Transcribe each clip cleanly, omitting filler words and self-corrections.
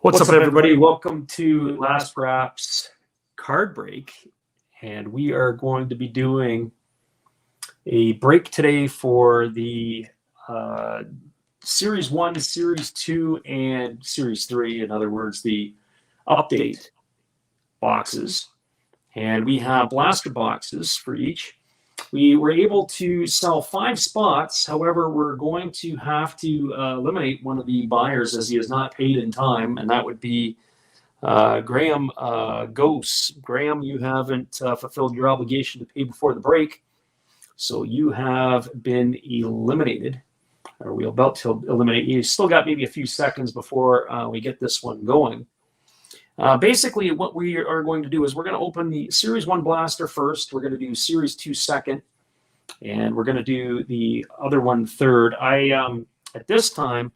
What's up, everybody? Welcome to Last Wrap's card break. And we are going to be doing a break today for the Series 1, Series 2, and Series 3. In other words, the update boxes. And we have blaster boxes for each. We were able to sell 5 spots. However, we're going to have to eliminate one of the buyers as he has not paid in time, and that would be Graham Gomes. Graham, you haven't fulfilled your obligation to pay before the break, so you have been eliminated, or we're about to eliminate you. Still got maybe a few seconds before we get this one going. Basically, what we are going to do is we're going to open the Series 1 blaster first. We're going to do Series 2 second, and we're going to do the other one third. At this time,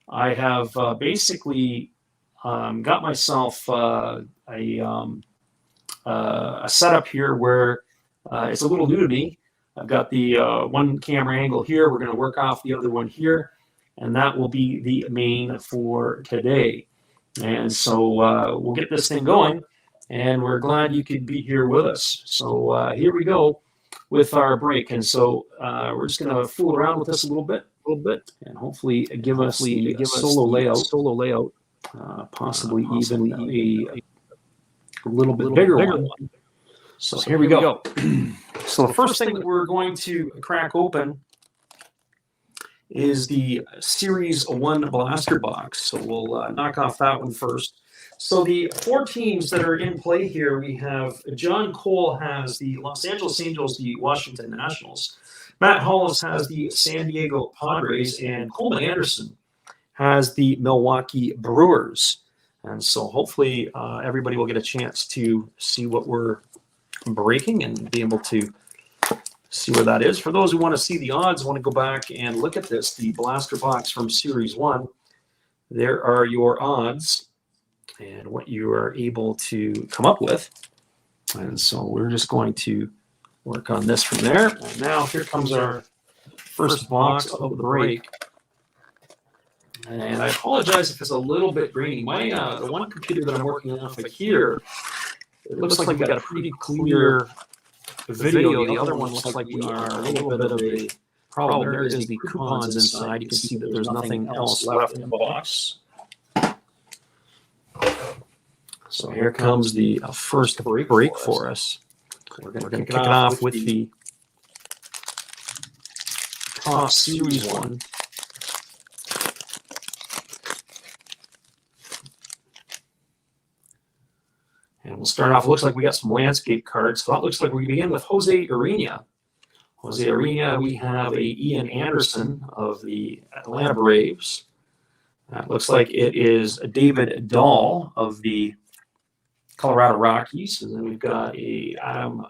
I have basically got myself a setup here where it's a little new to me. I've got the one camera angle here. We're going to work off the other one here, and that will be the main for today. And so we'll get this thing going, and we're glad you could be here with us. So here we go with our break. And so we're just going to fool around with this a little bit, and hopefully give us a solo layout, possibly even a little bit bigger one. So here we go. So the first thing that we're going to crack open is the Series 1 blaster box. So we'll knock off that one first. So the 4 teams that are in play here, we have John Cole has the Los Angeles Angels, the Washington Nationals. Matt Hollis has the San Diego Padres, and Coleman Anderson has the Milwaukee Brewers. And so hopefully everybody will get a chance to see what we're breaking and be able to see where that is. For those who want to see the odds, want to go back and look at this, the blaster box from Series 1. There are your odds and what you are able to come up with. And so we're just going to work on this from there. And now here comes our first box of the break. And I apologize if it's a little bit grainy. My the one computer that I'm working off of here, it looks like we got a pretty clear video. The other one looks like we are a little bit of a problem. There is the coupons inside. You can see that there's nothing else left in the box. So here comes the first break for us. We're going to kick it off with the top Series 1. And we'll start off, looks like we got some landscape cards. So that looks like we begin with Jose Urena. Jose Urena, we have a Ian Anderson of the Atlanta Braves. That looks like it is David Dahl of the Colorado Rockies. And then we've got a Adam,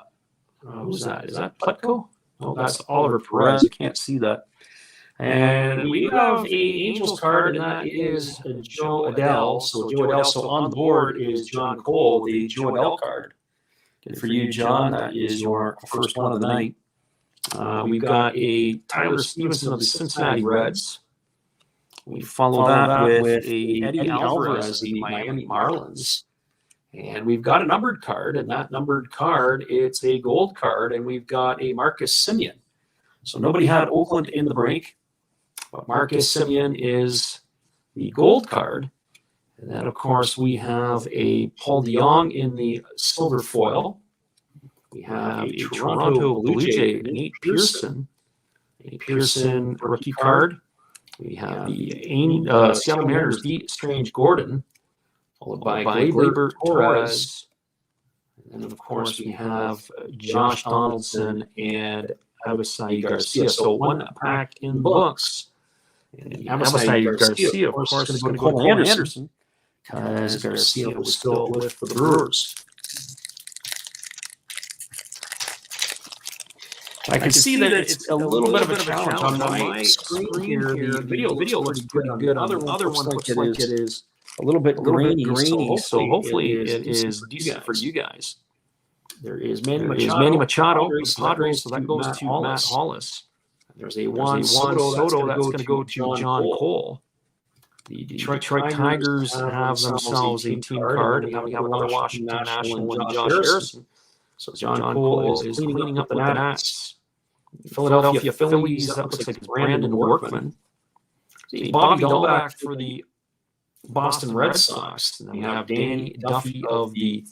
who's that? Is that Plutko? Oh, that's Oliver Perez. I can't see that. And we have a Angels card, and that is Joe Adell. So Joe Adell. So on the board is John Cole, the Joe Adell card. Good for you, John. That is your first one of the night. We've got a Tyler Stevenson of the Cincinnati Reds. We follow that with a Eddie Alvarez of the Miami Marlins. And we've got a numbered card, and that numbered card, it's a gold card, and we've got a Marcus Semien. So nobody had Oakland in the break. But Marcus Semien is the gold card. And then, of course, we have a Paul DeJong in the silver foil. We have a Toronto Blue Jay, Nate Pearson, a Pearson rookie card. We have the Seattle Mariners, D. Strange Gordon, followed by Gleyber Torres. And then, of course, we have Josh Donaldson and Avisai Garcia. So one pack in the books. And Avisai Garcia, of course, is going to go to Coleman Anderson because Garcia was still with the Brewers. I can see that it's a little bit of a challenge on my screen here. The video looks pretty good. Other one looks like it is a little bit grainy. So hopefully it is decent for you guys. There is Manny Machado, the Padres, so that goes to Matt Hollis. There's a Juan Soto that's going to go to John Cole. The Detroit Tigers have themselves a team card, and then we have another Washington National and Josh Harrison. So John Cole is cleaning up the nets. Philadelphia Phillies, that looks like it's Brandon Workman. Bobby Dahlback for the Boston Red Sox. And then we have Danny Duffy of the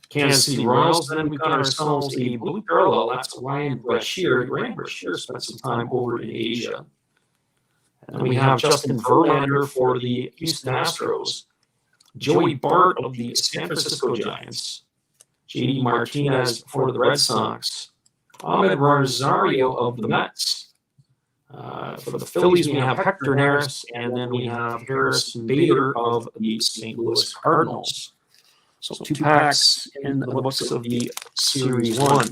Kansas City Royals. And then we've got ourselves a blue parallel. That's Ryan Brashear. Ryan Brashear spent some time over in Asia. And we have Justin Verlander for the Houston Astros, Joey Bart of the San Francisco Giants, J.D. Martinez for the Red Sox, Ahmed Rosario of the Mets. For the Phillies, we have Hector Neris, and then we have Harrison Bader of the St. Louis Cardinals. So 2 packs in the books of the Series 1.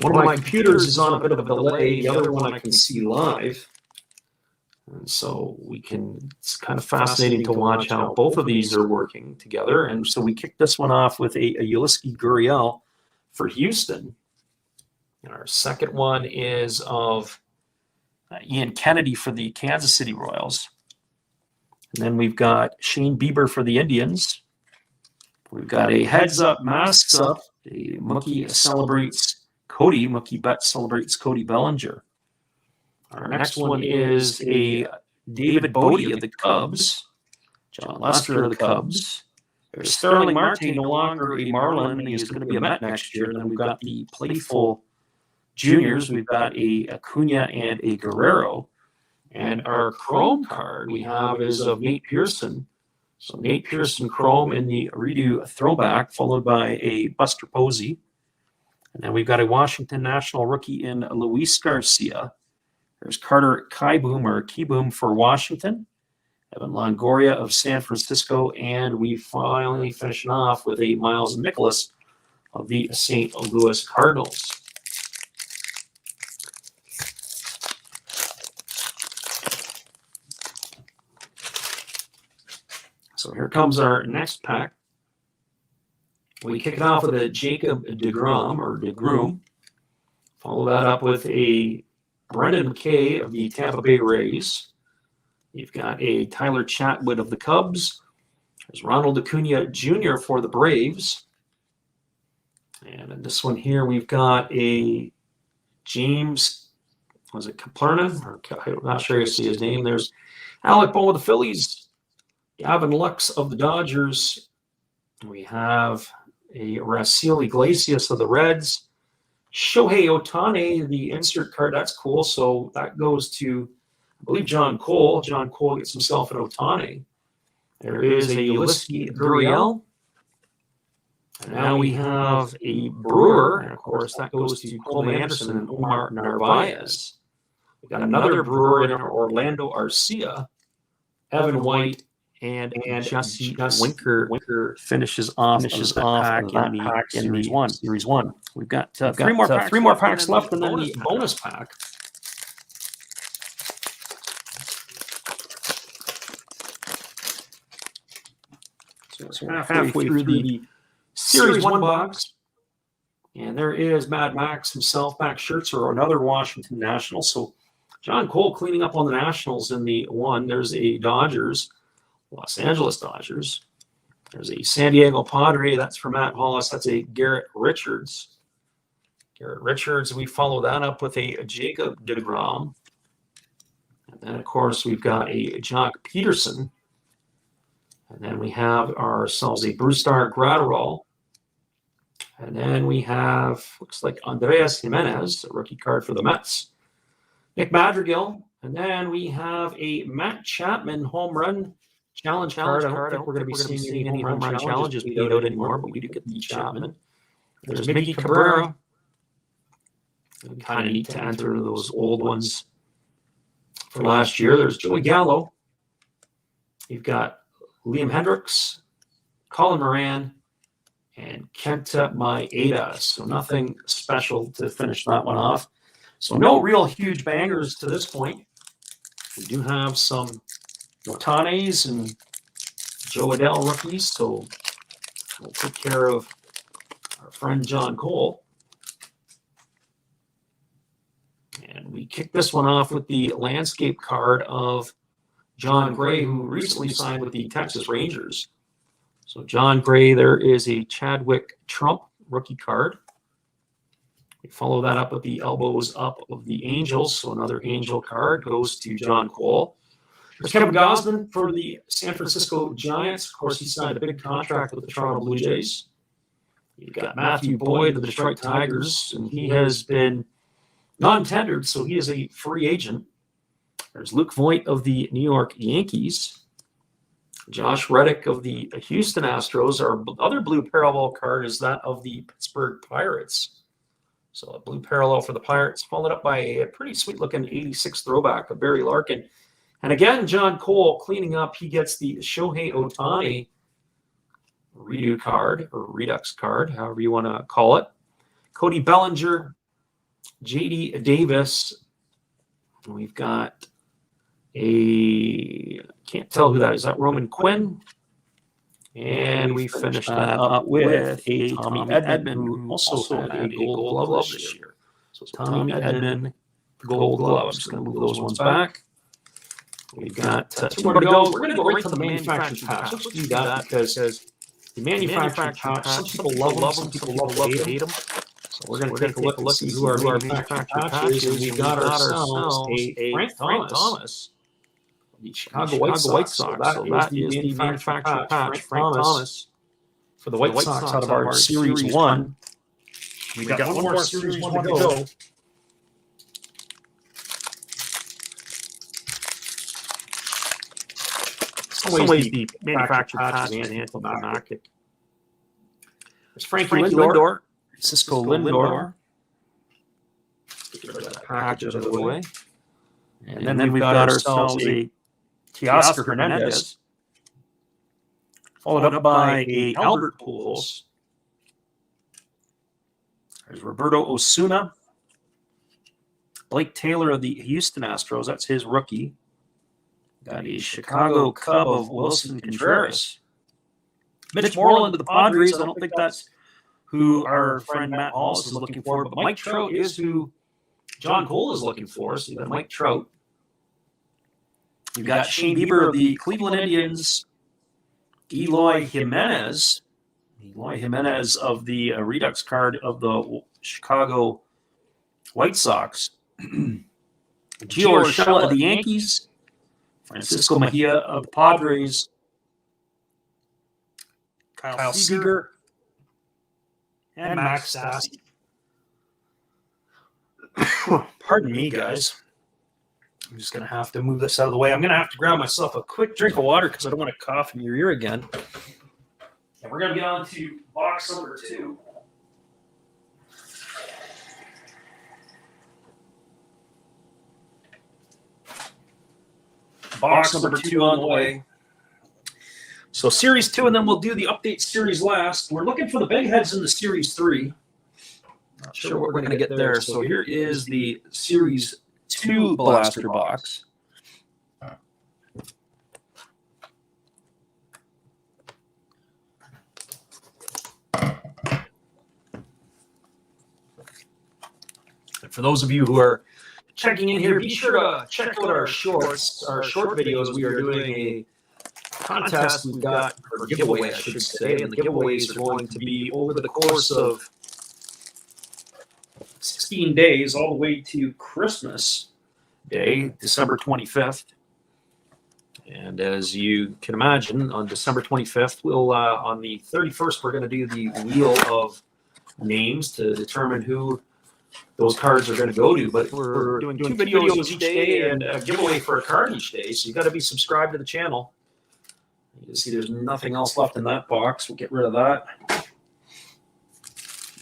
One of my computers is on a bit of a delay. The other one I can see live. And so it's kind of fascinating to watch how both of these are working together. And so we kicked this one off with a Yulieski Gurriel for Houston. And our second one is of Ian Kennedy for the Kansas City Royals. And then we've got Shane Bieber for the Indians. We've got a heads up, masks up. A Mookie celebrates Mookie Betts celebrates Cody Bellinger. Our next one is a David Bodie of the Cubs, John Lester of the Cubs. There's Sterling Marte, no longer a Marlin. He is going to be a Met next year. And then we've got the playful juniors. We've got a Acuna and a Guerrero. And our Chrome card we have is of Nate Pearson. So Nate Pearson Chrome in the redo throwback, followed by a Buster Posey. And then we've got a Washington National rookie in Luis Garcia. There's Carter Keyboom for Washington. Evan Longoria of San Francisco. And we finally finish off with a Miles Mikolas of the St. Louis Cardinals. So here comes our next pack. We kick it off with a Jacob DeGrom. Follow that up with a Brendan McKay of the Tampa Bay Rays. You've got a Tyler Chatwood of the Cubs. There's Ronald Acuna Jr. for the Braves. And in this one here, we've got a James, was it Kaplerna? I'm not sure you see his name. There's Alec Bohm of the Phillies. Gavin Lux of the Dodgers. We have a Raciel Iglesias of the Reds. Shohei Ohtani, the insert card, that's cool. So that goes to, I believe, John Cole. John Cole gets himself an Ohtani. There is a Yulieski Gurriel. And now we have a Brewer. And of course, that goes to Coleman Anderson and Omar Narvaez. We've got another Brewer in Orlando Arcia. Evan White. And Jesse Winker finishes off pack in the Series 1. Series 1. We've got three more packs left, and then the bonus pack. So we're halfway through the Series 1 box. And there is Mad Max himself, Max Scherzer, another Washington National. So John Cole cleaning up on the Nationals in the one. There's a Dodgers. Los Angeles Dodgers. There's a San Diego Padre. That's for Matt Hollis. That's a Garrett Richards. We follow that up with a Jacob DeGrom. And then, of course, we've got a Jock Peterson. And then we have ourselves a Brusdar Graterol. And then we have, looks like Andreas Jimenez, a rookie card for the Mets. Nick Madrigal. And then we have a Matt Chapman home run challenge card. I don't think we're going to be seeing any home run challenges paid out anymore, but we do get the Chapman. There's Miggy Cabrera. Kind of neat to enter those old ones for last year. There's Joey Gallo. You've got Liam Hendricks, Colin Moran, and Kenta Maeda. So nothing special to finish that one off. So no real huge bangers to this point. We do have some Otanis and Joe Adell rookies, so we'll take care of our friend John Cole. And we kick this one off with the landscape card of John Gray, who recently signed with the Texas Rangers. So John Gray, there is a Chadwick Trump rookie card. We follow that up with the elbows up of the Angels. So another Angel card goes to John Cole. There's Kevin Gausman for the San Francisco Giants. Of course, he signed a big contract with the Toronto Blue Jays. You've got Matthew Boyd of the Detroit Tigers, and he has been non-tendered, so he is a free agent. There's Luke Voigt of the New York Yankees. Josh Reddick of the Houston Astros. Our other blue parallel card is that of the Pittsburgh Pirates. So a blue parallel for the Pirates, followed up by a pretty sweet-looking 86 throwback of Barry Larkin. And again, John Cole cleaning up. He gets the Shohei Ohtani redo card, or redux card, however you want to call it. Cody Bellinger, J.D. Davis. We've got can't tell who that is. That Roman Quinn? And we finished that up with a Tommy Edman, who also had a gold glove this year. So Tommy Edman, gold glove. I'm just going to move those ones back. We've got 2 more to go. We're going to go right to the manufactured patch. Let's do that because the manufactured patch, some people love them, some people love to hate them. So we're going to take a look and see who our manufactured patch is. And we got ourselves a Frank Thomas, the Chicago White Sox. So that is the manufactured patch, Frank Thomas, for the White Sox out of our Series 1. We got one more Series 1 to go. Some ways the manufactured patch is anticlimactic. There's Frankie Lindor, Cisco Lindor. Get rid of that package out of the way. And then we've got ourselves a Teoscar Hernandez, followed up by a Albert Pujols. There's Roberto Osuna. Blake Taylor of the Houston Astros, that's his rookie. Got a Chicago Cub of Wilson Contreras. Mitch Moreland of the Padres. I don't think that's who our friend Matt Hollis is looking for, but Mike Trout is who John Cole is looking for. So you've got Mike Trout. You've got Shane Bieber of the Cleveland Indians. Eloy Jimenez. Eloy Jimenez of the Redux card of the Chicago White Sox. Gio Urshela of the Yankees. Francisco Mejia of the Padres. Kyle Seager. And Max Stassi. Pardon me, guys. I'm just going to have to move this out of the way. I'm going to have to grab myself a quick drink of water because I don't want to cough in your ear again. And we're going to get on to box number 2. Box number 2 on the way. So Series 2, and then we'll do the update series last. We're looking for the big heads in the Series 3. Not sure what we're going to get there. So here is the Series 2 blaster box. And for those of you who are checking in here, be sure to check out our short videos. We are doing a contest we've got, or giveaway, I should say, and the giveaways are going to be over the course of 16 days, all the way to Christmas Day, December 25th. And as you can imagine, on December 25th, we'll on the 31st, we're going to do the wheel of names to determine who those cards are going to go to. But we're doing 2 videos each day and a giveaway for a card each day. So you got to be subscribed to the channel. You can see there's nothing else left in that box. We'll get rid of that.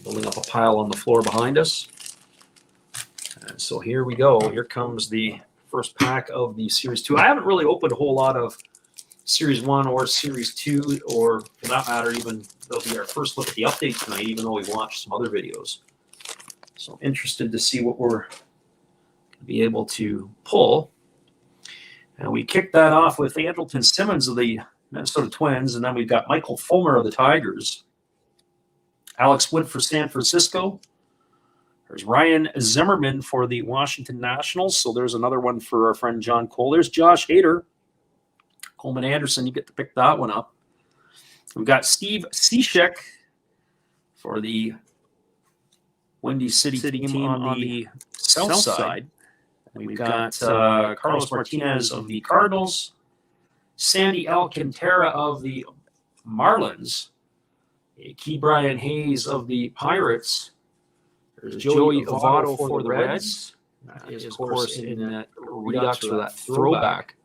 Building up a pile on the floor behind us. And so here we go. Here comes the first pack of the Series 2. I haven't really opened a whole lot of Series 1 or Series 2, or for that matter, even that'll be our first look at the update tonight, even though we watched some other videos. So I'm interested to see what we're going to be able to pull. And we kicked that off with Andrelton Simmons of the Minnesota Twins, and then we've got Michael Fulmer of the Tigers. Alex Wood for San Francisco. There's Ryan Zimmerman for the Washington Nationals. So there's another one for our friend John Cole. There's Josh Hader. Coleman Anderson, you get to pick that one up. We've got Steve Cishek for the Windy City team on the south side. We've got Carlos Martinez of the Cardinals, Sandy Alcantara of the Marlins, Key Brian Hayes of the Pirates. There's Joey Votto for the Reds. That is, of course, in that redux or that throwback.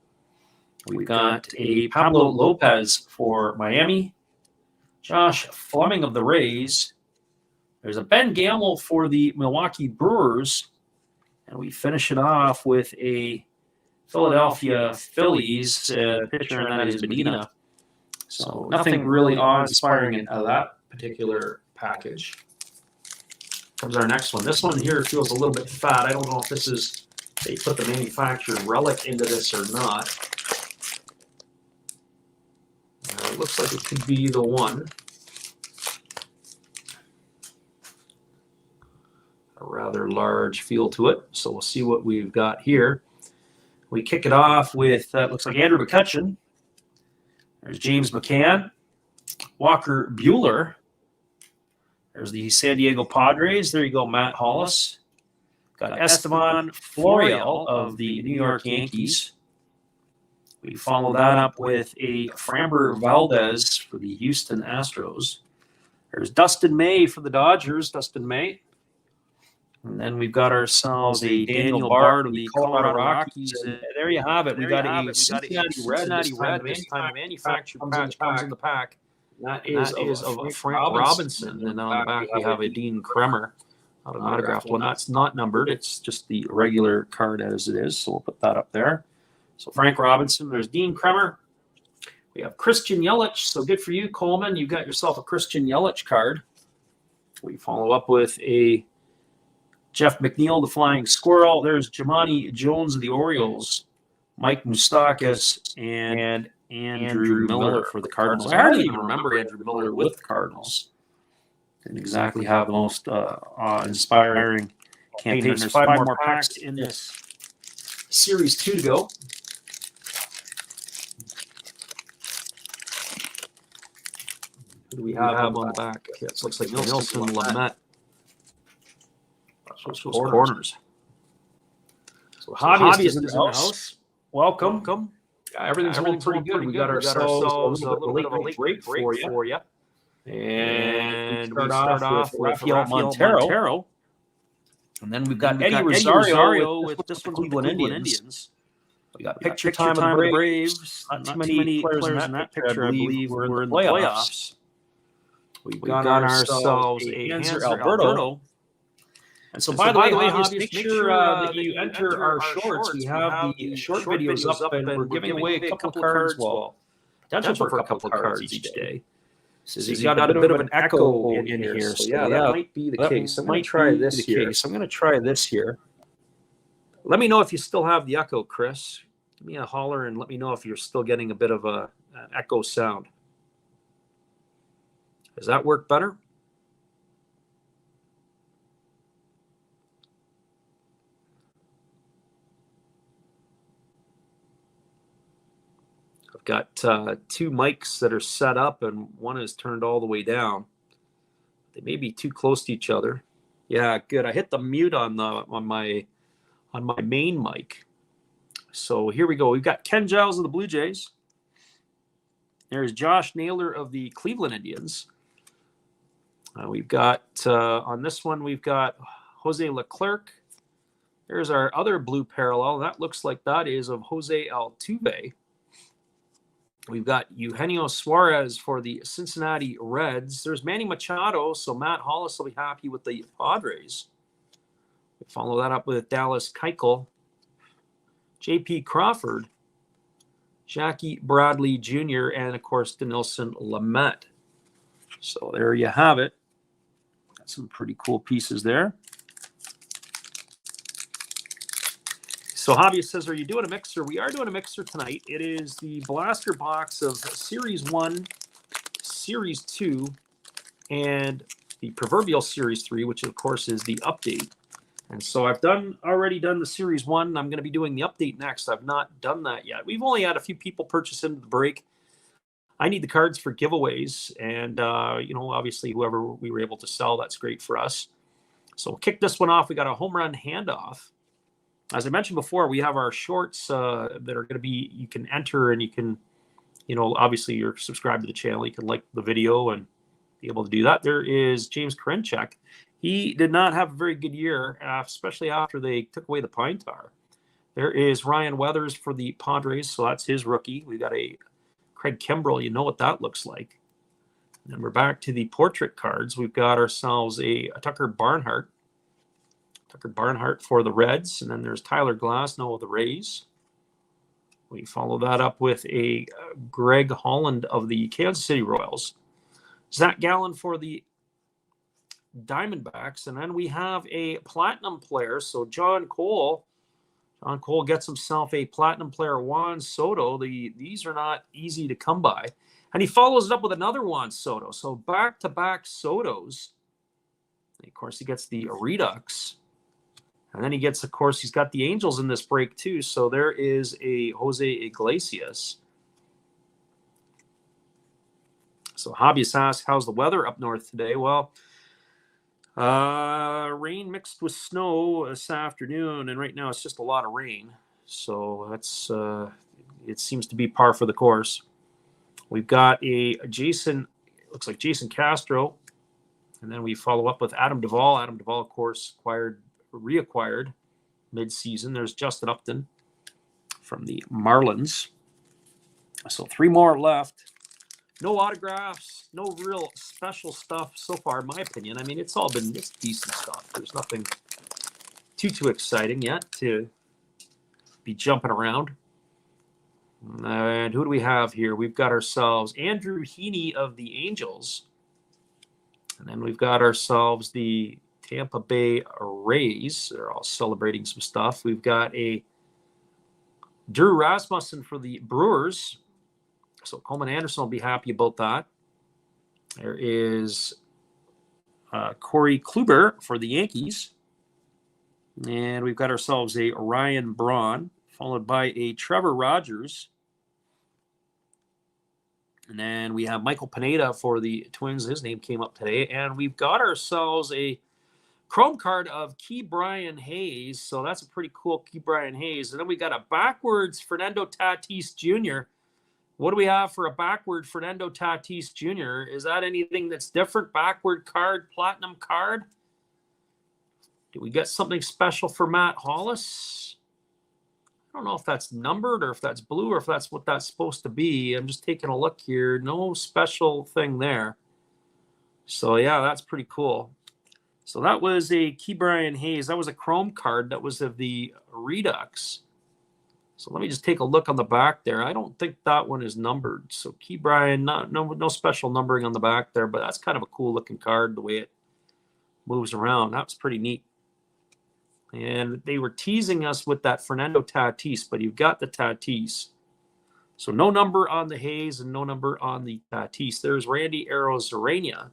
We've got a Pablo Lopez for Miami, Josh Fleming of the Rays. There's a Ben Gamble for the Milwaukee Brewers. And we finish it off with a Philadelphia Phillies pitcher, and that is Medina. So nothing really awe-inspiring out of that particular package. Comes our next one. This one here feels a little bit fat. I don't know if this is, they put the manufactured relic into this or not. It looks like it could be the one. A rather large feel to it. So we'll see what we've got here. We kick it off with, looks like Andrew McCutcheon. There's James McCann. Walker Buehler. There's the San Diego Padres. There you go, Matt Hollis. Got Esteban Florial of the New York Yankees. We follow that up with a Framber Valdez for the Houston Astros. There's Dustin May for the Dodgers, Dustin May. And then we've got ourselves a Daniel Bard of the Colorado Rockies. And there you have it. We got a Cincinnati Red. This time manufactured patch comes in the pack. That is of Frank Robinson. And on the back we have a Dean Kremer, not an autographed one. That's not numbered. It's just the regular card as it is. So we'll put that up there. So Frank Robinson, there's Dean Kremer. We have Christian Yelich. So good for you, Coleman. You got yourself a Christian Yelich card. We follow up with a Jeff McNeil, the Flying Squirrel. There's Jamani Jones of the Orioles, Mike Moustakas, and Andrew Miller for the Cardinals. I hardly even remember Andrew Miller with the Cardinals. Didn't exactly have the most inspiring campaign. There's five more packs in this Series 2 to go. Who do we have on the back? It looks like Nelson Lamet. Those corners. So Hobbyist in the house. Welcome. Everything's going pretty good. We got ourselves a little bit of a break for you. And we start off with Rafael Montero. And then we've got Eddie Rosario with this one, Cleveland Indians. We got picture time of the Braves. Not too many players in that picture, I believe. We're in the playoffs. We've got ourselves a Hanser Alberto. And so, by the way, Hobbyist, make sure that you enter our shorts. We have the short videos up, and we're giving away a couple of cards. Well, potential for a couple of cards each day. So you've got a bit of an echo in here. So yeah, that might be the case. I'm going to try this here. Let me know if you still have the echo, Chris. Give me a holler and let me know if you're still getting a bit of an echo sound. Does that work better? I've got two mics that are set up, and one is turned all the way down. They may be too close to each other. Yeah, good. I hit the mute on my main mic. So here we go. We've got Ken Giles of the Blue Jays. There's Josh Naylor of the Cleveland Indians. We've got on this one, we've got Jose Leclerc. There's our other blue parallel. That looks like that is of Jose Altuve. We've got Eugenio Suarez for the Cincinnati Reds. There's Manny Machado, so Matt Hollis will be happy with the Padres. We follow that up with Dallas Keuchel, J.P. Crawford, Jackie Bradley Jr., and, of course, Dinelson Lamet. So there you have it. Got some pretty cool pieces there. So Hobbyist says, are you doing a mixer? We are doing a mixer tonight. It is the blaster box of Series 1, Series 2, and the proverbial Series 3, which of course is the update. And so I've already done the Series 1. I'm going to be doing the update next. I've not done that yet. We've only had a few people purchase into the break. I need the cards for giveaways. And, obviously whoever we were able to sell, that's great for us. So we'll kick this one off. We got a home run handoff. As I mentioned before, we have our shorts that are going to be, you can enter and you can, obviously you're subscribed to the channel. You can like the video and be able to do that. There is James Corinczyk. He did not have a very good year, especially after they took away the pine tar. There is Ryan Weathers for the Padres, so that's his rookie. We got a Craig Kimbrell. You know what that looks like. And then we're back to the portrait cards. We've got ourselves a Tucker Barnhart. Tucker Barnhart for the Reds. And then there's Tyler Glasnow of the Rays. We follow that up with a Greg Holland of the Kansas City Royals. Zach Gallen for the Diamondbacks. And then we have a platinum player. So John Cole gets himself a platinum player, Juan Soto. These are not easy to come by. And he follows it up with another Juan Soto. So back-to-back Sotos. And of course, he gets the Redux. And then he gets, of course, he's got the Angels in this break too. So there is a Jose Iglesias. So Hobbyist asks, how's the weather up north today? Well, rain mixed with snow this afternoon, and right now it's just a lot of rain. So that's it seems to be par for the course. We've got looks like Jason Castro, and then we follow up with Adam Duvall. Adam Duvall, of course, reacquired mid-season. There's Justin Upton from the Marlins. So 3 more left. No autographs, no real special stuff so far, in my opinion. I mean, it's decent stuff. There's nothing too exciting yet to be jumping around. And who do we have here? We've got ourselves Andrew Heaney of the Angels. And then we've got ourselves the Tampa Bay Rays. They're all celebrating some stuff. We've got a Drew Rasmussen for the Brewers. So Coleman Anderson will be happy about that. There is Corey Kluber for the Yankees. And we've got ourselves a Ryan Braun, followed by a Trevor Rogers. And then we have Michael Pineda for the Twins. His name came up today. And we've got ourselves a Chrome card of Ke'Bryan Hayes. So that's a pretty cool Ke'Bryan Hayes. And then we got a backwards Fernando Tatis Jr. What do we have for a backward Fernando Tatis Jr.? Is that anything that's different? Backward card, platinum card? Do we get something special for Matt Hollis? I don't know if that's numbered or if that's blue or if that's what that's supposed to be. I'm just taking a look here. No special thing there. So, yeah, that's pretty cool. So that was a Ke'Bryan Hayes. That was a Chrome card. That was of the Redux. So let me just take a look on the back there. I don't think that one is numbered. So Ke'Bryan, no special numbering on the back there, but that's kind of a cool looking card, the way it moves around. That's pretty neat. And they were teasing us with that Fernando Tatis, but you've got the Tatis. So no number on the Hayes and no number on the Tatis. There's Randy Arozarena.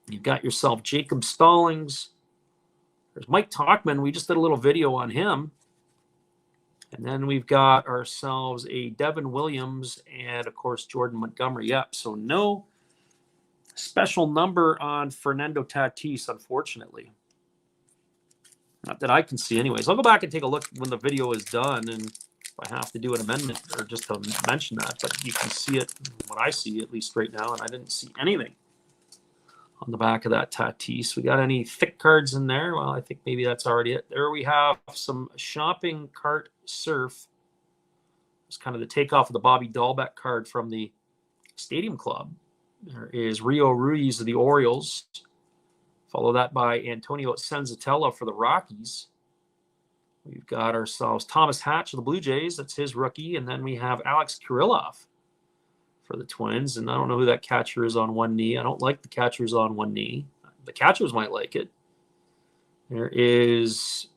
You've got yourself Jacob Stallings. There's Mike Tauchman. We just did a little video on him. And then we've got ourselves a Devin Williams and, of course, Jordan Montgomery. Yep, so no special number on Fernando Tatis, unfortunately. Not that I can see anyways. I'll go back and take a look when the video is done, and if I have to do an amendment or just to mention that. But you can see it, what I see at least right now, and I didn't see anything on the back of that Tatis. We got any thick cards in there? Well, I think maybe that's already it. There we have some shopping cart surf. It's kind of the takeoff of the Bobby Dahlbeck card from the Stadium Club. There is Rio Ruiz of the Orioles. Follow that by Antonio Senzatella for the Rockies. We've got ourselves Thomas Hatch of the Blue Jays. That's his rookie. And then we have Alex Kirilloff for the Twins. And I don't know who that catcher is on one knee. I don't like the catchers on one knee. The catchers might like it. There is,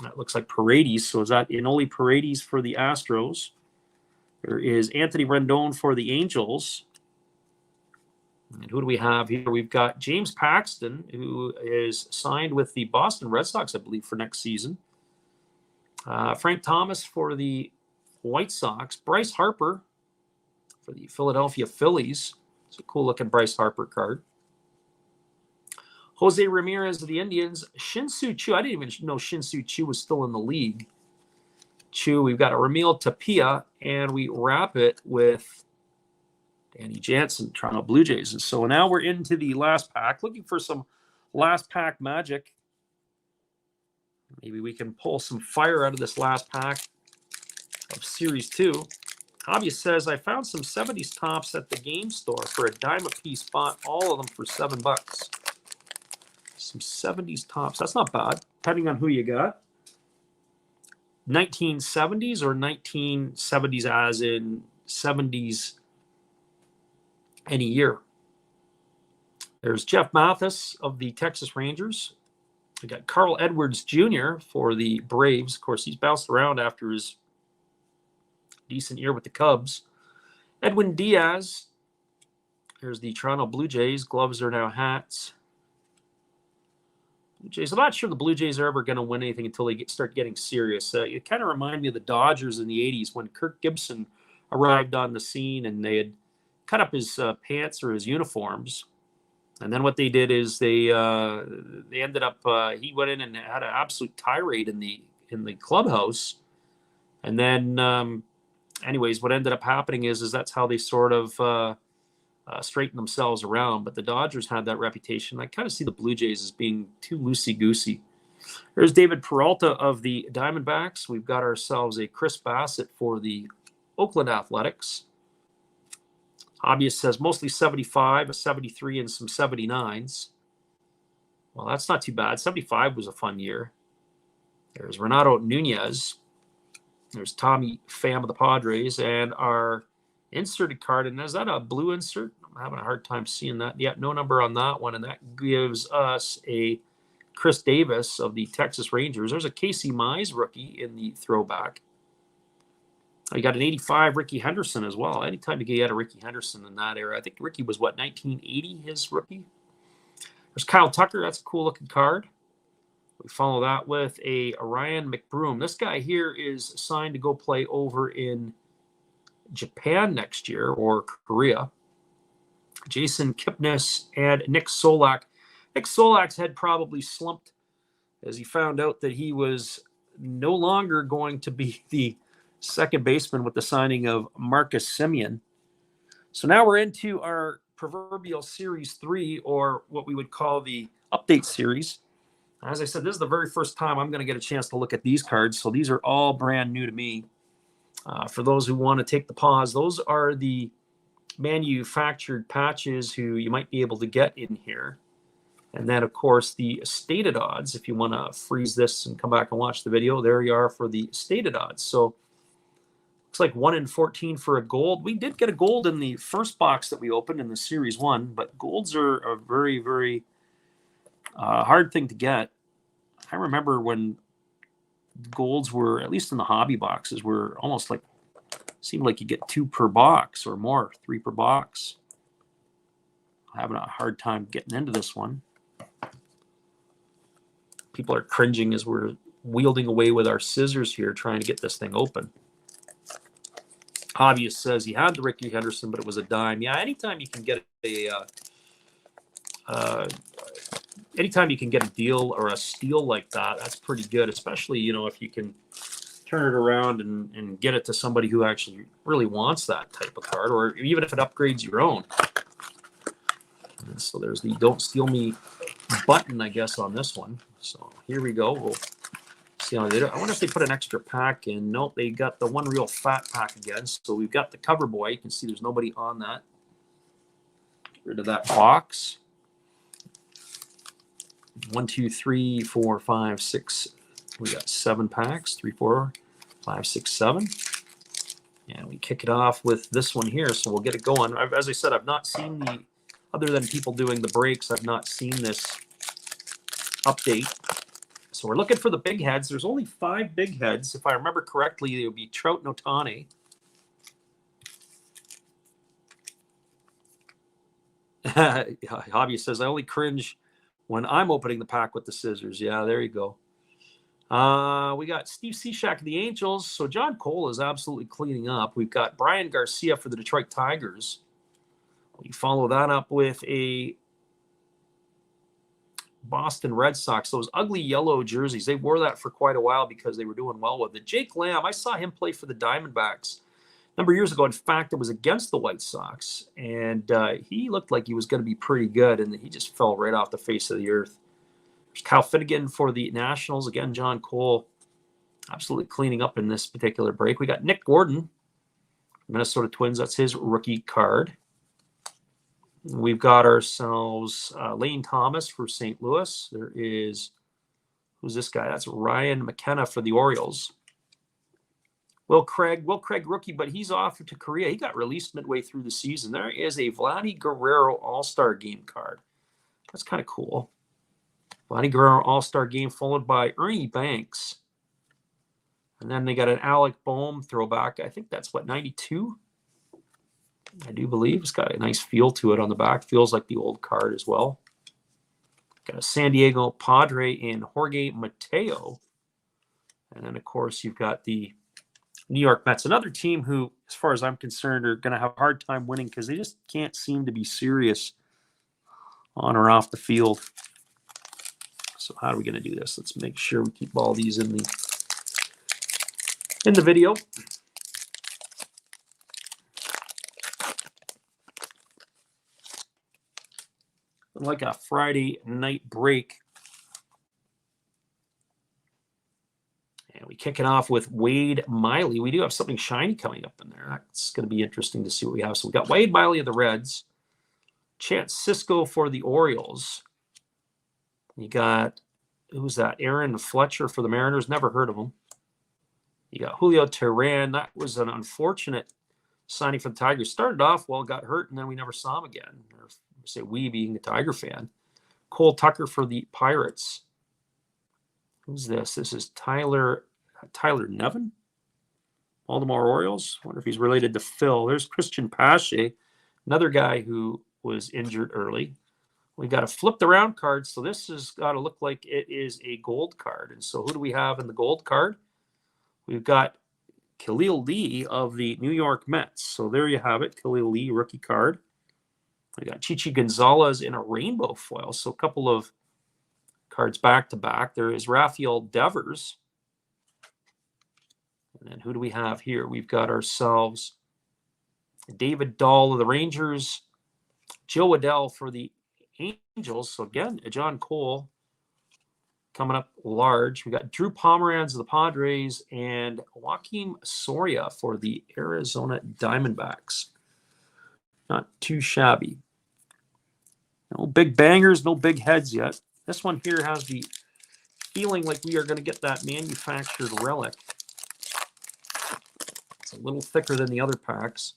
that looks like Paredes. So is that Enoli Paredes for the Astros? There is Anthony Rendon for the Angels. And who do we have here? We've got James Paxton, who is signed with the Boston Red Sox, I believe, for next season. Frank Thomas for the White Sox. Bryce Harper for the Philadelphia Phillies. It's a cool-looking Bryce Harper card. Jose Ramirez of the Indians. Shin-Soo Choo. I didn't even know Shin-Soo Choo was still in the league. Choo. We've got a Ramil Tapia, and we wrap it with Danny Jansen, Toronto Blue Jays. And so now we're into the last pack, looking for some last pack magic. Maybe we can pull some fire out of this last pack of Series 2. Hobbyist says, I found some 70s tops at the game store for a dime a piece. Bought all of them for $7. Some 70s tops. That's not bad, depending on who you got. 1970s or 1970s as in 70s any year. There's Jeff Mathis of the Texas Rangers. We got Carl Edwards Jr. for the Braves. Of course, he's bounced around after his decent year with the Cubs. Edwin Diaz. Here's the Toronto Blue Jays. Gloves are now hats. Blue Jays. I'm not sure the Blue Jays are ever going to win anything until they start getting serious. It kind of reminded me of the Dodgers in the 80s when Kirk Gibson arrived on the scene and they had cut up his pants or his uniforms. And then what they did is they ended up he went in and had an absolute tirade in the clubhouse. And then anyways, what ended up happening is that's how they sort of straightened themselves around. But the Dodgers had that reputation. I kind of see the Blue Jays as being too loosey-goosey. Here's David Peralta of the Diamondbacks. We've got ourselves a Chris Bassett for the Oakland Athletics. Hobbyist says mostly 75, a 73, and some 79s. Well, that's not too bad. 75 was a fun year. There's Renato Nunez. There's Tommy Pham of the Padres. And our inserted card, and is that a blue insert? I'm having a hard time seeing that. Yeah, no number on that one. And that gives us a Chris Davis of the Texas Rangers. There's a Casey Mize rookie in the throwback. You got an 85 Ricky Henderson as well. Anytime you get a Ricky Henderson in that era, I think Ricky was, 1980, his rookie? There's Kyle Tucker. That's a cool-looking card. We follow that with a Ryan McBroom. This guy here is signed to go play over in Japan next year or Korea. Jason Kipnis and Nick Solak. Nick Solak's head probably slumped as he found out that he was no longer going to be the second baseman with the signing of Marcus Semien. So now we're into our proverbial Series 3, or what we would call the update series. As I said, this is the very first time I'm going to get a chance to look at these cards. So these are all brand new to me. For those who want to take the pause, those are the manufactured patches who you might be able to get in here. And then, of course, the stated odds. If you want to freeze this and come back and watch the video, there you are for the stated odds. So looks like 1 in 14 for a gold. We did get a gold in the first box that we opened in the Series 1, but golds are a very, very hard thing to get. I remember when golds were, at least in the hobby boxes, were almost like, seemed like you get 2 per box or more, 3 per box. I'm having a hard time getting into this one. People are cringing as we're wielding away with our scissors here trying to get this thing open. Hobbyist says he had the Ricky Henderson, but it was a dime. Yeah, anytime you can get a deal or a steal like that, that's pretty good, especially, if you can turn it around and get it to somebody who actually really wants that type of card, or even if it upgrades your own. And so there's the Don't Steal Me button, I guess, on this one. So here we go. We'll see how they do. I wonder if they put an extra pack in. Nope, they got the one real fat pack again. So we've got the cover boy. You can see there's nobody on that. Get rid of that box. 1, 2, 3, 4, 5, 6. We got 7 packs. 3, 4, 5, 6, 7. And we kick it off with this one here. So we'll get it going. As I said, I've not seen other than people doing the breaks, I've not seen this update. So we're looking for the big heads. There's only 5 big heads. If I remember correctly, it would be Trout and Ohtani. Hobby says, I only cringe when I'm opening the pack with the scissors. Yeah, there you go. We got Steve Cishek of the Angels. So John Cole is absolutely cleaning up. We've got Brian Garcia for the Detroit Tigers. We follow that up with a Boston Red Sox. Those ugly yellow jerseys. They wore that for quite a while because they were doing well with it. Jake Lamb, I saw him play for the Diamondbacks a number of years ago. In fact, it was against the White Sox, and he looked like he was going to be pretty good, and he just fell right off the face of the earth. There's Kyle Finnegan for the Nationals. Again, John Cole absolutely cleaning up in this particular break. We got Nick Gordon, Minnesota Twins. That's his rookie card. We've got ourselves Lane Thomas for St. Louis. There is, who's this guy? That's Ryan McKenna for the Orioles. Will Craig rookie, but he's off to Korea. He got released midway through the season. There is a Vladdy Guerrero All-Star Game card. That's kind of cool. Vladdy Guerrero All-Star Game followed by Ernie Banks. And then they got an Alec Boehm throwback. I think that's, 92? I do believe. It's got a nice feel to it on the back. Feels like the old card as well. Got a San Diego Padre in Jorge Mateo. And then, of course, you've got the New York Mets, another team who, as far as I'm concerned, are going to have a hard time winning because they just can't seem to be serious on or off the field. So how are we going to do this? Let's make sure we keep all these in the video. Like a Friday night break. And we kick it off with Wade Miley. We do have something shiny coming up in there. That's going to be interesting to see what we have. So we got Wade Miley of the Reds. Chance Sisco for the Orioles. You got, who's that? Aaron Fletcher for the Mariners. Never heard of him. You got Julio Teheran. That was an unfortunate signing for the Tigers. Started off well, got hurt, and then we never saw him again. Or say we being a Tiger fan. Cole Tucker for the Pirates. Who's this? This is Tyler Nevin, Baltimore Orioles. I wonder if he's related to Phil. There's Christian Pache, another guy who was injured early. We got a flipped around card, so this has got to look like it is a gold card. And so who do we have in the gold card? We've got Khalil Lee of the New York Mets. So there you have it, Khalil Lee, rookie card. We got Chichi Gonzalez in a rainbow foil. So a couple of cards back to back. There is Rafael Devers. And then who do we have here? We've got ourselves David Dahl of the Rangers, Joe Adell for the Angels. So again, John Cole coming up large. We got Drew Pomeranz of the Padres and Joaquim Soria for the Arizona Diamondbacks. Not too shabby. No big bangers, no big heads yet. This one here has the feeling like we are going to get that manufactured relic. It's a little thicker than the other packs.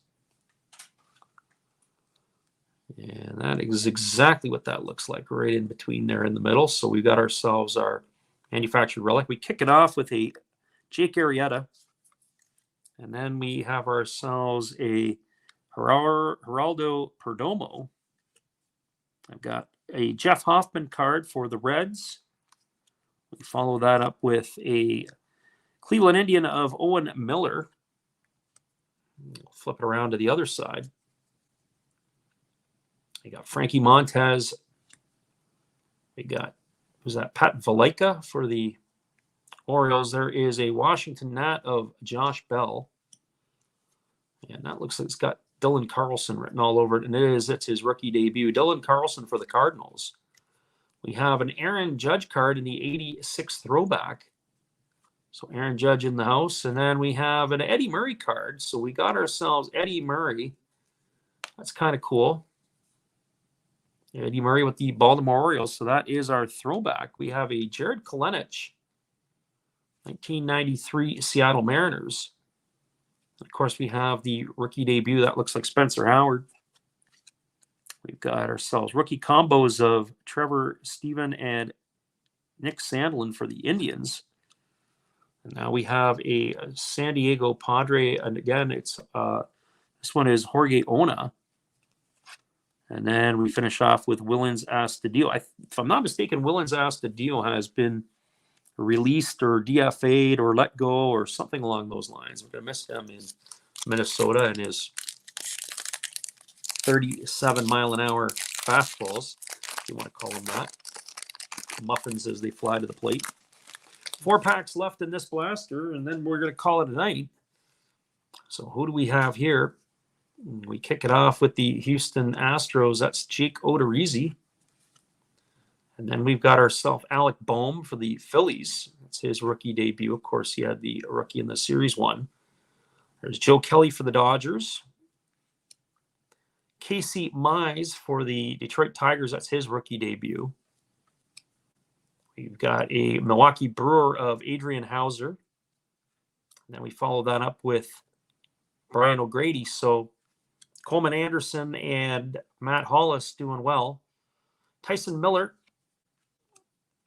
And that is exactly what that looks like, right in between there in the middle. So we got ourselves our manufactured relic. We kick it off with a Jake Arrieta. And then we have ourselves a Geraldo Perdomo. I've got a Jeff Hoffman card for the Reds. We follow that up with a Cleveland Indian of Owen Miller. We'll flip it around to the other side. We got Frankie Montez. We got, who's that? Pat Valaika for the Orioles. There is a Washington Nat of Josh Bell. And that looks like it's got Dylan Carlson written all over it. And it's his rookie debut. Dylan Carlson for the Cardinals. We have an Aaron Judge card in the 86 throwback. So Aaron Judge in the house. And then we have an Eddie Murray card. So we got ourselves Eddie Murray. That's kind of cool. Eddie Murray with the Baltimore Orioles. So that is our throwback. We have a Jared Kelenic, 1993 Seattle Mariners. Of course, we have the rookie debut. That looks like Spencer Howard. We've got ourselves rookie combos of Trevor Stephen and Nick Sandlin for the Indians. And now we have a San Diego Padre. And again, it's this one is Jorge Ona. And then we finish off with Willens Astudillo. If I'm not mistaken, Willens Astudillo has been released or DFA'd or let go or something along those lines. We're going to miss him in Minnesota and his 37-mile-an-hour fastballs, if you want to call them that. Muffins as they fly to the plate. 4 packs left in this blaster, and then we're going to call it a night. So who do we have here? We kick it off with the Houston Astros. That's Jake Odorizzi. And then we've got ourselves Alec Bohm for the Phillies. That's his rookie debut. Of course, he had the rookie in the series one. There's Joe Kelly for the Dodgers. Casey Mize for the Detroit Tigers. That's his rookie debut. We've got a Milwaukee Brewer of Adrian Hauser. And then we follow that up with Brian O'Grady. So Coleman Anderson and Matt Hollis doing well. Tyson Miller.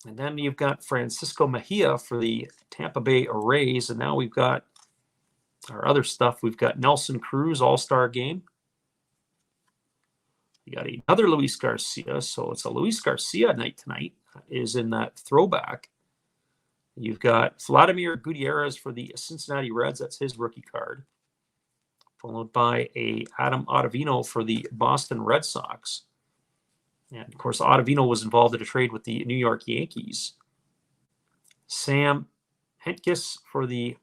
And then you've got Francisco Mejia for the Tampa Bay Rays. And now we've got our other stuff. We've got Nelson Cruz All-Star Game. We got another Luis Garcia. So it's a Luis Garcia night tonight. Is in that throwback. You've got Vladimir Gutierrez for the Cincinnati Reds. That's his rookie card. Followed by a Adam Ottavino for the Boston Red Sox. And, of course, Ottavino was involved in a trade with the New York Yankees. Sam Hentges for the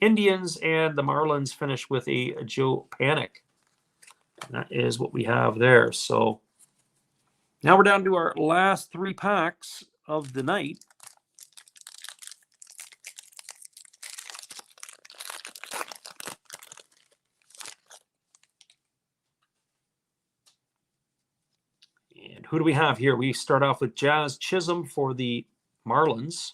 Indians, and the Marlins finish with a Joe Panik. And that is what we have there. So now we're down to our last 3 packs of the night. And who do we have here? We start off with Jazz Chisholm for the Marlins.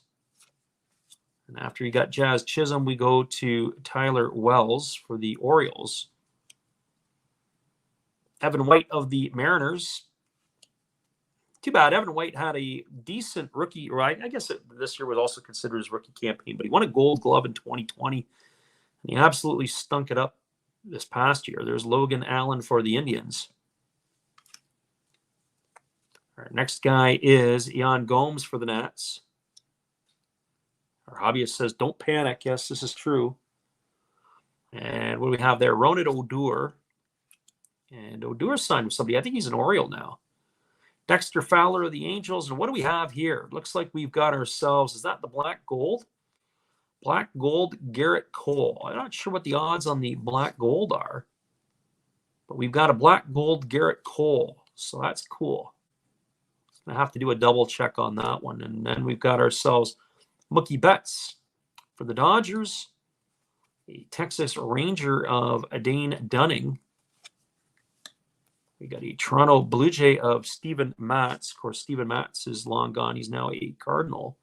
And after you got Jazz Chisholm, we go to Tyler Wells for the Orioles. Evan White of the Mariners. Too bad. Evan White had a decent rookie, right? I guess this year was also considered his rookie campaign, but he won a Gold Glove in 2020, and he absolutely stunk it up this past year. There's Logan Allen for the Indians. Our next guy is Ian Gomes for the Nats. Our hobbyist says, don't panic. Yes, this is true. And what do we have there? Ronald Odor. And Odor signed with somebody. I think he's an Oriole now. Dexter Fowler of the Angels. And what do we have here? Looks like we've got ourselves, is that the black gold? Black gold Garrett Cole. I'm not sure what the odds on the black gold are, but we've got a black gold Garrett Cole. So that's cool. I have to do a double check on that one. And then we've got ourselves Mookie Betts for the Dodgers. A Texas Ranger of Dane Dunning. We got a Toronto Blue Jay of Steven Matz. Of course, Steven Matz is long gone. He's now a Cardinal.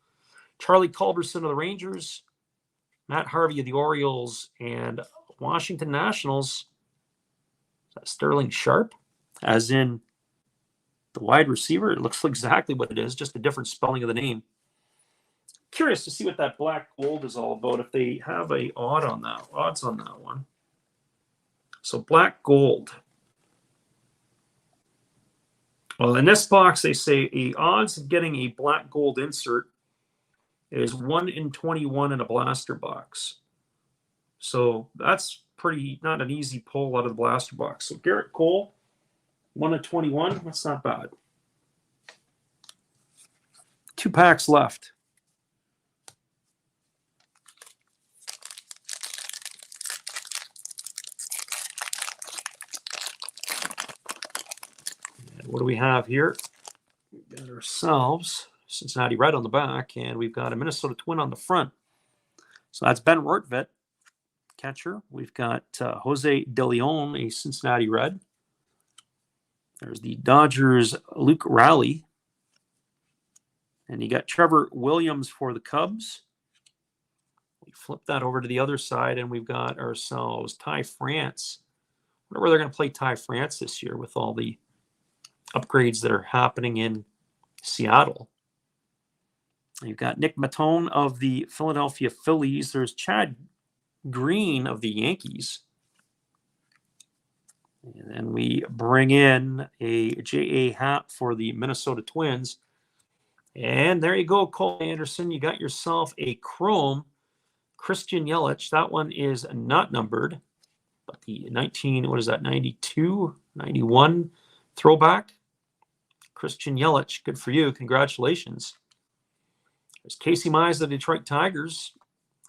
Charlie Culberson of the Rangers. Matt Harvey of the Orioles. And Washington Nationals. Is that Sterling Sharp? As in the wide receiver. It looks exactly what it is, just a different spelling of the name. Curious to see what that black gold is all about, if they have a odds on that one. So black gold. Well, in this box, they say the odds of getting a black gold insert is 1 in 21 in a blaster box. So that's pretty, not an easy pull out of the blaster box. So Garrett Cole, 1 in 21, that's not bad. 2 packs left. What do we have here? We've got ourselves Cincinnati Red on the back, and we've got a Minnesota Twin on the front. So that's Ben Rortvedt, catcher. We've got Jose De Leon, a Cincinnati Red. There's the Dodgers' Luke Raleigh. And you got Trevor Williams for the Cubs. We flip that over to the other side, and we've got ourselves Ty France. I wonder where they're going to play Ty France this year with all the upgrades that are happening in Seattle. You've got Nick Matone of the Philadelphia Phillies. There's Chad Green of the Yankees. And then we bring in a J.A. Happ for the Minnesota Twins. And there you go, Cole Anderson. You got yourself a chrome Christian Yelich. That one is not numbered, but the 92, 91 throwback. Christian Yelich, good for you. Congratulations. There's Casey Mize, the Detroit Tigers,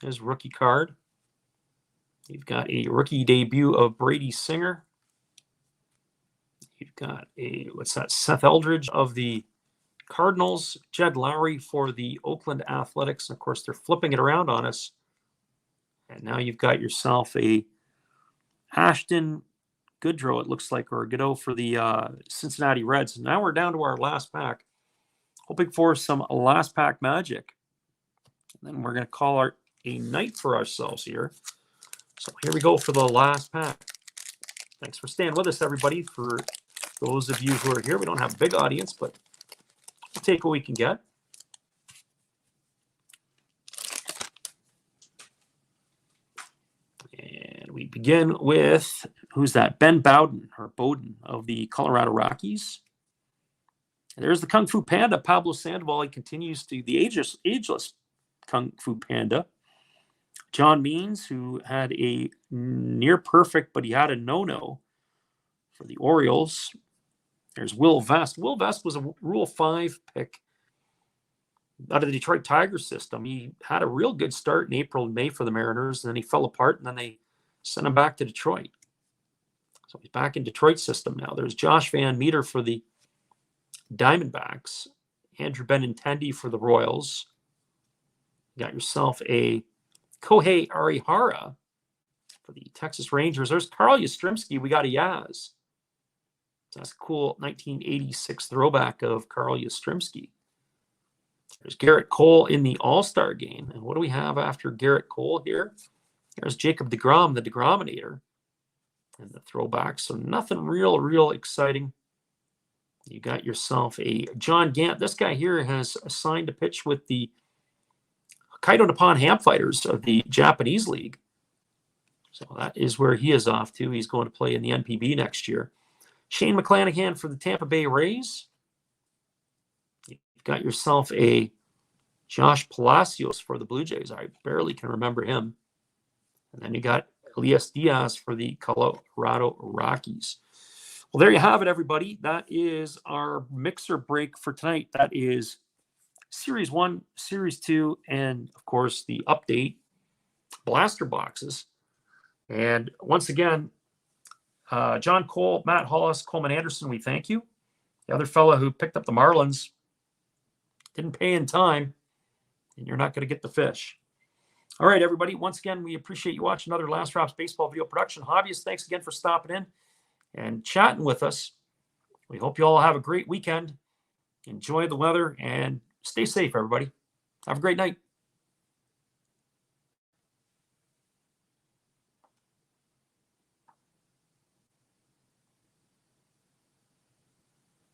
his rookie card. You've got a rookie debut of Brady Singer. You've got Seth Eldridge of the Cardinals, Jed Lowry for the Oakland Athletics. And of course, they're flipping it around on us. And now you've got yourself a Ashton Goodrow, it looks like, or Godot for the Cincinnati Reds. And now we're down to our last pack, hoping for some last pack magic. And then we're going to call a night for ourselves here. So here we go for the last pack. Thanks for staying with us, everybody. For those of you who are here, we don't have a big audience, but we'll take what we can get. And we begin with, who's that? Ben Bowden of the Colorado Rockies. And there's the Kung Fu Panda, Pablo Sandoval. He continues to the ageless Kung Fu Panda. John Means, who had a near perfect, but he had a no-no for the Orioles. There's Will Vest. Will Vest was a Rule 5 pick out of the Detroit Tigers system. He had a real good start in April and May for the Mariners, and then he fell apart, and then they sent him back to Detroit. So he's back in Detroit system now. There's Josh Van Meter for the Diamondbacks. Andrew Benintendi for the Royals. You got yourself a Kohei Arihara for the Texas Rangers. There's Carl Yastrzemski. We got a Yaz. That's a cool 1986 throwback of Carl Yastrzemski. There's Garrett Cole in the All-Star game. And what do we have after Garrett Cole here? There's Jacob deGrom, the deGrominator, and the throwback. So nothing real exciting. You got yourself a John Gant. This guy here has signed a pitch with the Hokkaido Nippon Ham Fighters of the Japanese League. So that is where he is off to. He's going to play in the NPB next year. Shane McClanahan for the Tampa Bay Rays. You've got yourself a Josh Palacios for the Blue Jays. I barely can remember him. And then you got Elias Diaz for the Colorado Rockies. Well, there you have it, everybody. That is our mixer break for tonight. That is Series 1, Series 2, and, of course, the update blaster boxes. And once again, John Cole, Matt Hollis, Coleman Anderson, we thank you. The other fellow who picked up the Marlins didn't pay in time, and you're not going to get the fish. All right, everybody. Once again, we appreciate you watching another Last Drops Baseball video production. Hobbyists, thanks again for stopping in and chatting with us. We hope you all have a great weekend. Enjoy the weather and stay safe, everybody. Have a great night.